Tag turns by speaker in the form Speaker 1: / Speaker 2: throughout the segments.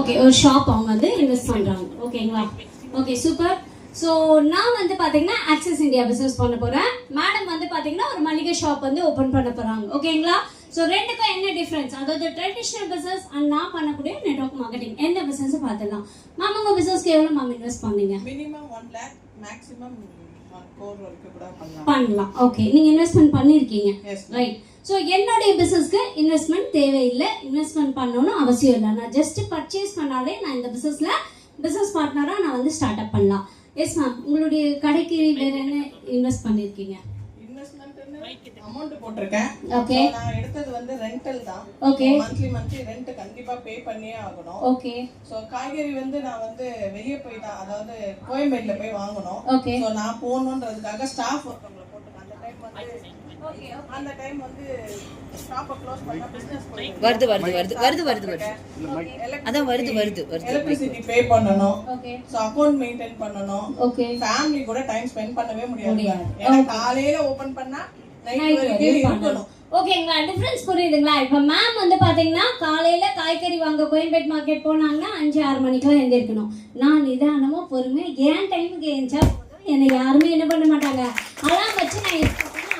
Speaker 1: Okay ஒரு shop அவங்க வந்து இன்வெஸ்ட் பண்றாங்க. ஓகேங்களா? Okay super. ஸோ நான் வந்து பார்த்தீங்கன்னா ஆக்சிஸ் இந்தியா பிஸ்னஸ் பண்ண போகிறேன். மேடம் வந்து பார்த்தீங்கன்னா ஒரு மளிகை ஷாப் வந்து ஓப்பன் பண்ண போகிறாங்க. ஓகேங்களா? ஸோ ரெண்டுக்கும் என்ன டிஃப்ரென்ஸ், அதாவது ட்ரெடிஷ்னல் பிஸ்னஸ் அண்ட் நான் பண்ணக்கூடிய நெட்வொர்க் மார்க்கெட்டிங் எந்த பிஸ்னஸ் பார்த்துடலாம். மேம் உங்கள் பிஸ்னஸ்க்கு எவ்வளோ மேம் இன்வெஸ்ட் பண்ணீங்க?
Speaker 2: மினிமம் 1 lakh, மேக்ஸிமம் 1 crore வரைக்கும் கூட
Speaker 1: பண்ணலாம். ஓகே, நீங்கள் இன்வெஸ்ட்மெண்ட் பண்ணியிருக்கீங்க, ரைட்? ஸோ என்னுடைய பிஸ்னஸ்க்கு இன்வெஸ்ட்மெண்ட் தேவையில்லை, இன்வெஸ்ட்மெண்ட் பண்ணணும்னு அவசியம் இல்லை. நான் ஜஸ்ட் பர்ச்சேஸ் பண்ணாலே நான் இந்த பிஸ்னஸில் பிஸ்னஸ் பார்ட்னராக நான் வந்து ஸ்டார்ட் அப் பண்ணலாம். எஸ் மேம், உங்களுடைய கடைக்கு வேற என்ன இன்வெஸ்ட் பண்ணிருக்கீங்க?
Speaker 2: இன்வெஸ்ட்மென்ட்னு அமௌண்ட் போட்டுருக்கேன்.
Speaker 1: ஓகே,
Speaker 2: நான் எடுத்தது வந்து ரெண்டல் தான்.
Speaker 1: ஓகே,
Speaker 2: மந்த்லி ரெண்ட் கண்டிப்பா பே பண்ணியே ஆகணும்.
Speaker 1: ஓகே.
Speaker 2: சோ காய்கறி வந்து நான் வந்து வெளிய போய் தான், அதாவது கோயம்பேட்ல போய் வாங்கணும்.
Speaker 1: ஓகே.
Speaker 2: சோ நான் போணும்ன்றதுக்காக ஸ்டாஃப் ஒருத்தவங்கள போட்டுருக்கேன். அந்த டைம் வந்து ஷாப்பை க்ளோஸ் பண்ணா பிசினஸ்
Speaker 3: வருது அதான் வருது
Speaker 2: எலக்ட்ரிசிட்டி பே பண்ணனும்.
Speaker 1: ஓகே.
Speaker 2: சோ அக்கவுண்ட் மெயின்टेन பண்ணனும்.
Speaker 1: ஓகே.
Speaker 2: ஃபேமிலி கூட டைம் ஸ்பெண்ட் பண்ணவே முடியாது. ஏன்னா காலையில ஓபன் பண்ணா நைட் வரைக்கும் இருக்கணும்.
Speaker 1: ஓகேங்களா? டிஃபரன்ஸ் புரியுதுங்களா? இப்போ மேம் வந்து பாத்தீங்கன்னா காலையில காய்கறி வாங்க கோயம்பேட் மார்க்கெட் போனாங்கன்னா 5-6 மணிக்கெல்லாம் எழுந்திருக்கணும். நான் நிதானமா பொறுமை என் டைமுக்கு எழுந்தா என்னை யாருமே என்ன பண்ண மாட்டாங்க, அலாம் வச்சு நான்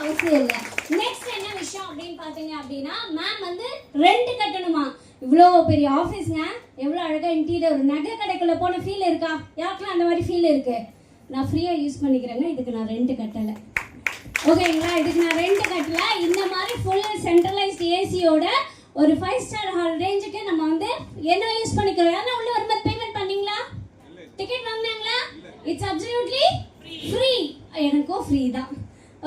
Speaker 1: அவசியம் இல்லை. நெக்ஸ்ட் என்ன விஷயம் அப்படின்னு பாத்தீங்க அப்படின்னா, மேம் வந்து ரெண்ட் கட்டணுமா? இவ்வளோ பெரிய ஆஃபீஸ்ங்க, எவ்வளோ அழகா இன்டீரியர், ஒரு நகை கடைக்குள்ள போன ஃபீல் இருக்கா? யாருக்கெல்லாம் அந்த மாதிரி ஃபீல் இருக்கு? நான் ஃப்ரீயா யூஸ் பண்ணிக்கிறேங்க, இதுக்கு நான் ரெண்ட் கட்டலை. ஓகேங்களா? இதுக்கு நான் ரெண்ட் கட்டல. இந்த மாதிரி ஃபுல் சென்ட்ரலைஸ்ட் ஏசியோட ஒரு 5 ஸ்டார் ஹால் ரேஞ்சுக்கு நம்ம வந்து என்ன யூஸ் பண்ணிக்கிறோம். ஏன்னா உள்ள வரும்போது பேமெண்ட் பண்ணீங்களா? டிக்கெட் வாங்கினாங்களா? It's absolutely free. எனக்கும் ஃப்ரீ தான்.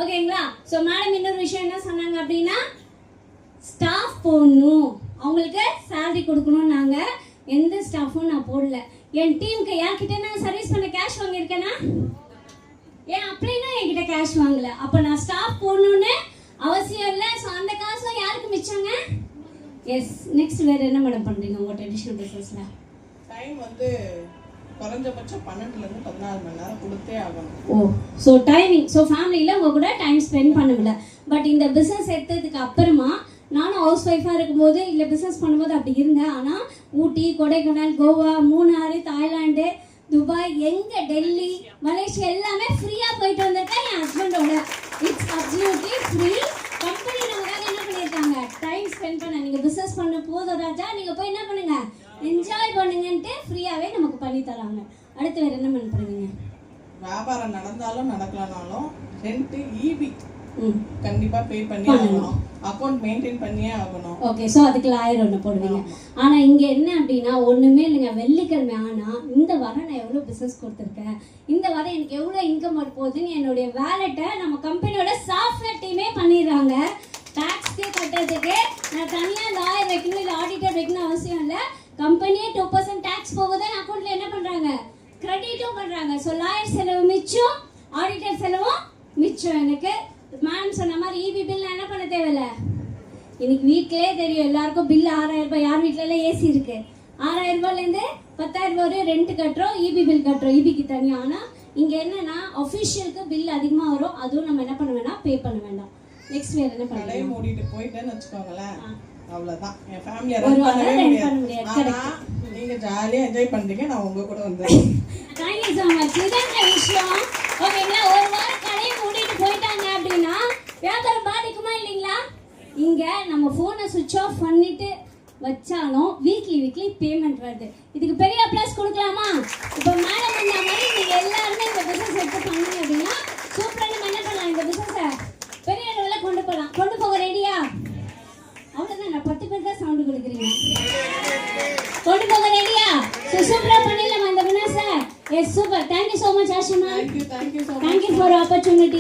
Speaker 1: ஓகேங்களா? ஸோ மேடம் இன்னொரு விஷயம் என்ன சொன்னாங்க அப்படின்னா, ஸ்டாஃப் போடணும், அவங்களுக்கு சேலரி கொடுக்கணும். நாங்கள் எந்த ஸ்டாஃபும் நான் போடல. என் டீமுக்கு யார்கிட்ட நான் சர்வீஸ் பண்ண கேஷ் வாங்கியிருக்கேன்னா, ஏன் அப்படின்னா என்கிட்ட கேஷ் வாங்கல. அப்போ நான் ஸ்டாஃப் போடணும்னு அவசியம் இல்லை. ஸோ அந்த காசும் யாருக்கு மிச்சங்க? எஸ். நெக்ஸ்ட் வேறு என்ன மேடம் பண்ணுறீங்க உங்கள் ட்ரெடிஷ்னல் பிஸ்னஸில்?
Speaker 2: டைம் வந்து குறைஞ்சபட்சம் 12 ல இருந்து 14 மணி நேரம் கொடுத்தே ஆகணும்.
Speaker 1: ஓ, ஸோ டைமிங். ஸோ ஃபேமிலியில் உங்கள் கூட டைம் ஸ்பெண்ட் பண்ண முடியல. பட் இந்த பிஸ்னஸ் எடுத்ததுக்கு அப்புறமா நானும் ஹவுஸ் ஒய்ஃபாக இருக்கும்போது இல்லை பிஸ்னஸ் பண்ணும்போது அப்படி இருந்தேன். ஆனால் ஊட்டி, கொடைக்கானல், கோவா, மூணாறு, தாய்லாந்து, துபாய், எங்கே டெல்லி, மலேசியா எல்லாமே ஃப்ரீயாக போயிட்டு வந்திருக்கேன் என் ஹஸ்பண்டோட. It's absolutely free. கம்பெனி நமக்காக என்ன பண்ணியிருக்காங்க, டைம் ஸ்பெண்ட் பண்ண. நீங்கள் பிஸ்னஸ் பண்ண போதும் ராஜா, நீங்கள் போய் என்ன பண்ணுங்க, என்ஜாய் பண்ணுங்கன்ட்டு ஃப்ரீயாகவே நமக்கு பண்ணி தராங்க. அடுத்து வேறு என்ன பண்ணுறீங்க?
Speaker 2: வியாபாரம் நடந்தாலும் நடக்கலனாலும் ரெண்ட், ஈபி கண்டிப்பா பே பண்ணி ஆகணும். அக்கவுண்ட் மெயின்டைன் பண்ணியே ஆகணும்.
Speaker 1: ஓகே. ஸோ அதுக்கு 1000 ஒன்று போடுவீங்க. ஆனால் இங்கே என்ன அப்படின்னா ஒன்றுமே இல்லைங்க. வெள்ளிக்கிழமை ஆனால் இந்த வாரம் நான் எவ்வளோ பிஸ்னஸ் கொடுத்துருக்கேன், இந்த வாரம் எனக்கு எவ்வளோ இன்கம் வரப்போகுதுன்னு என்னுடைய வேலெட்டை நம்ம கம்பெனியோட சாஃப்ட்வேர் டீமே பண்ணிடுறாங்க. டேக்ஸ்க்கு கட்டுறதுக்கு நான் தனியாக லாயர் வைக்கணும் இல்லை ஆடிட்டர் வைக்கணும் அவசியம் இல்லை. கம்பெனியே 2% டேக்ஸ் போகுது, அக்கௌண்ட்டில் என்ன பண்ணுறாங்க, கிரெடிட்டும் பண்ணுறாங்க. ஸோ லாயர் செலவு மிச்சம், ஆடிட்டர் செலவும் மிச்சம். எனக்கு மேம் சொன்ன மாதிரி இபி பில் என்ன பண்ண தேவையில்லை. இன்னைக்கு வீட்டிலே தெரியும் எல்லாருக்கும் பில் 6000 ரூபாய். யார் வீட்டிலலாம் ஏசி இருக்கு? 6000 ரூபாயிலேருந்து 10,000 வரையும் ரெண்ட் கட்டுறோம், இபி பில் கட்டுறோம், இபிக்கு தனியாக. ஆனால் இங்கே என்னன்னா அஃபிஷியலுக்கு பில் அதிகமாக வரும், அதுவும் நம்ம என்ன பண்ண வேண்டாம், பே பண்ண வேண்டாம். நெக்ஸ்ட் வேறு என்ன பண்ண,
Speaker 2: கடை மூடிட்டு போயிட்டேன்னு வச்சுக்கோங்களேன், அவ்வளவுதான். என் ஃபேமிலியை ரன் பண்ணவே முடியாது. நீங்க ஜாலியா என்ஜாய் பண்றீங்க, நான் உங்க கூட வந்தேன்.
Speaker 1: Thank you so much. இதாங்க விஷயம். ஓகேங்களா? ஒரு வாரம் கடையை மூடிட்டு போயிட்டாங்க அப்படின்னா வியாபாரம் பாதிக்குமா இல்லைங்களா? இங்க நம்ம போனை சுவிட்ச் ஆஃப் பண்ணிட்டு வச்சாலும் வீக்லி பேமெண்ட் வருது. இதுக்கு பெரிய ப்ளஸ் கொடுக்கலாமா? இப்போ மேடம் இந்த மாதிரி நீங்க எல்லாருமே இந்த பிசினஸ் எடுத்து பண்ணீங்க அப்படின்னா சூப்பரா நம்ம என்ன பண்ணலாம், இந்த பிசினஸை பெரிய அளவில் கொண்டு போகலாம். கொண்டு போக ரெடியா? அவ்வளோதான். நான் 10 பேர் தான் சவுண்டு கொடுக்குறீங்க. கொண்டு போக ரெடியா? சூப்பரா பண்ணிடலாமா இந்த பிசினஸை? Yes, super. Thank you so much Ashima.
Speaker 2: Thank you so much.
Speaker 1: Thank you for opportunity.